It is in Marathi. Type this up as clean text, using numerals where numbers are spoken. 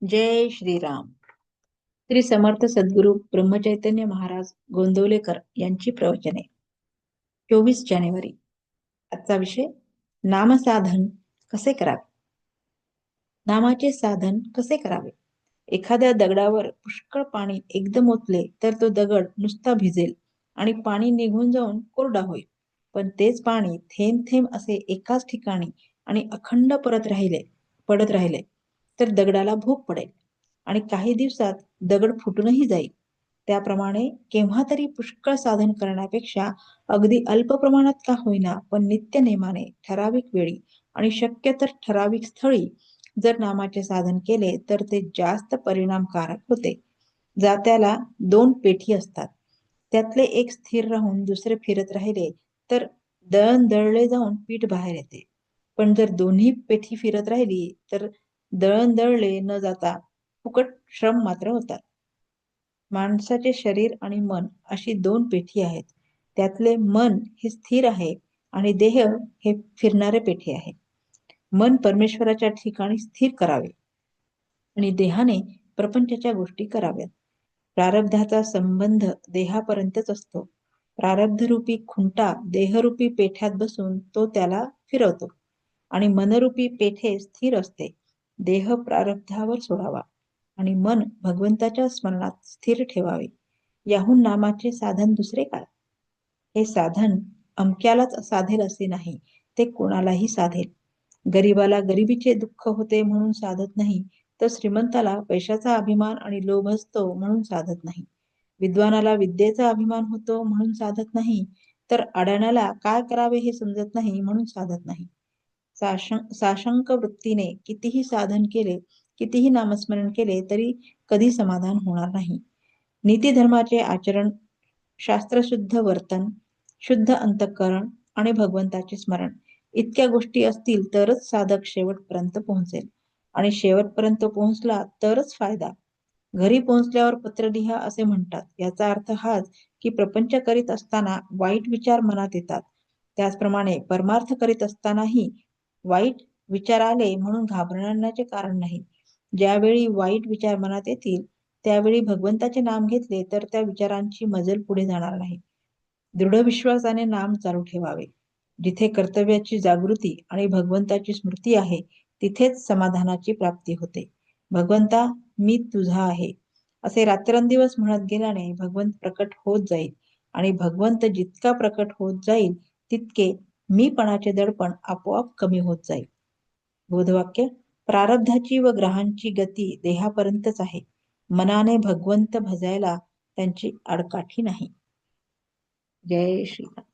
जय श्रीराम. श्री समर्थ सद्गुरू ब्रह्मचैतन्य महाराज गोंदवलेकर यांची प्रवचने. 24 जानेवारी. आजचा विषय नामसाधन कसे करावे. नामाचे साधन कसे करावे. एखाद्या दगडावर पुष्कळ पाणी एकदम ओतले तर तो दगड नुसता भिजेल आणि पाणी निघून जाऊन कोरडा होईल. पण तेच पाणी थेंब थेंब असे एकाच ठिकाणी आणि अखंड पडत राहिले तर दगडाला भूक पडेल आणि काही दिवसात दगड फुटूनही जाईल. त्याप्रमाणे केव्हा तरी पुष्कळ साधन करण्यापेक्षा अगदी अल्प प्रमाणात का होईना पण नित्य नेमाने ठराविक वेळी आणि शक्य तर ठराविक स्थळी जर नामाचे साधन केले तर ते जास्त परिणामकारक होते. जात्याला 2 पेठी असतात. त्यातले एक स्थिर राहून दुसरे फिरत राहिले तर दळण दळले जाऊन पीठ बाहेर येते. पण जर दोन्ही पेठी फिरत राहिली तर दळण दळले न जाता फुकट श्रम मात्र होतात. माणसाचे शरीर आणि मन अशी 2 पेठी आहेत. त्यातले मन हे स्थिर आहे आणि देह हे फिरणारे पेठी आहे. मन परमेश्वराच्या ठिकाणी स्थिर करावे आणि देहाने प्रपंचाच्या गोष्टी कराव्यात. प्रारब्धाचा संबंध देहापर्यंतच असतो. प्रारब्धरूपी खुंटा देहरूपी पेठ्यात बसून तो त्याला फिरवतो आणि मनरूपी पेठे स्थिर असते. देह प्रारब्धावर सोडावा आणि मन भगवंताच्या स्मरणात स्थिर ठेवावे. याहून नामाचे साधन दुसरे काय. हे साधन अमक्यालाच साधेल असे नाही, ते कोणालाही साधेल. गरीबाला गरिबीचे दुःख होते म्हणून साधत नाही, तर श्रीमंताला पैशाचा अभिमान आणि लोभ असतो म्हणून साधत नाही. विद्वानाला विद्येचा अभिमान होतो म्हणून साधत नाही, तर अडाण्याला काय करावे हे समजत नाही म्हणून साधत नाही. साशंक वृत्तीने कितीही साधन केले, कितीही नामस्मरण केले तरी कधी समाधान होणार नाही. नीतिधर्माचे आचरण, शास्त्रशुद्ध वर्तन, शुद्ध अंतःकरण आणि भगवंताचे स्मरण इतक्या गोष्टी असतील तरच साधक शेवटपर्यंत पोहोचेल आणि शेवटपर्यंत पोहोचला तरच फायदा. घरी पोहोचल्यावर पत्र लिहा असे म्हणतात. याचा अर्थ हाच की प्रपंच करीत असताना वाईट विचार मनात येतात. त्याचप्रमाणे परमार्थ करीत असतानाही वाईट विचार आले म्हणून घाबरण्याचे कारण नाही. ज्यावेळी वाईट विचार मनात येतील त्यावेळी भगवंताचे नाम घेतले तर त्या विचारांची मजल पुढे जाणार नाही. दृढ विश्वासाने नाम चालू ठेवावे. जिथे कर्तव्याची जागृती आणि भगवंताची स्मृती आहे तिथेच समाधानाची प्राप्ती होते. भगवंता मी तुझा आहे असे रात्रंदिवस म्हणत गेल्याने भगवंत प्रकट होत जाईल आणि भगवंत जितका प्रकट होत जाईल तितके मीपणाचे दडपण आपोआप कमी होत जाईल. बोधवाक्य. प्रारब्धाची व ग्रहांची गती देहापर्यंतच आहे. मनाने भगवंत भजायला त्यांची आडकाठी नाही. जय श्रीराम.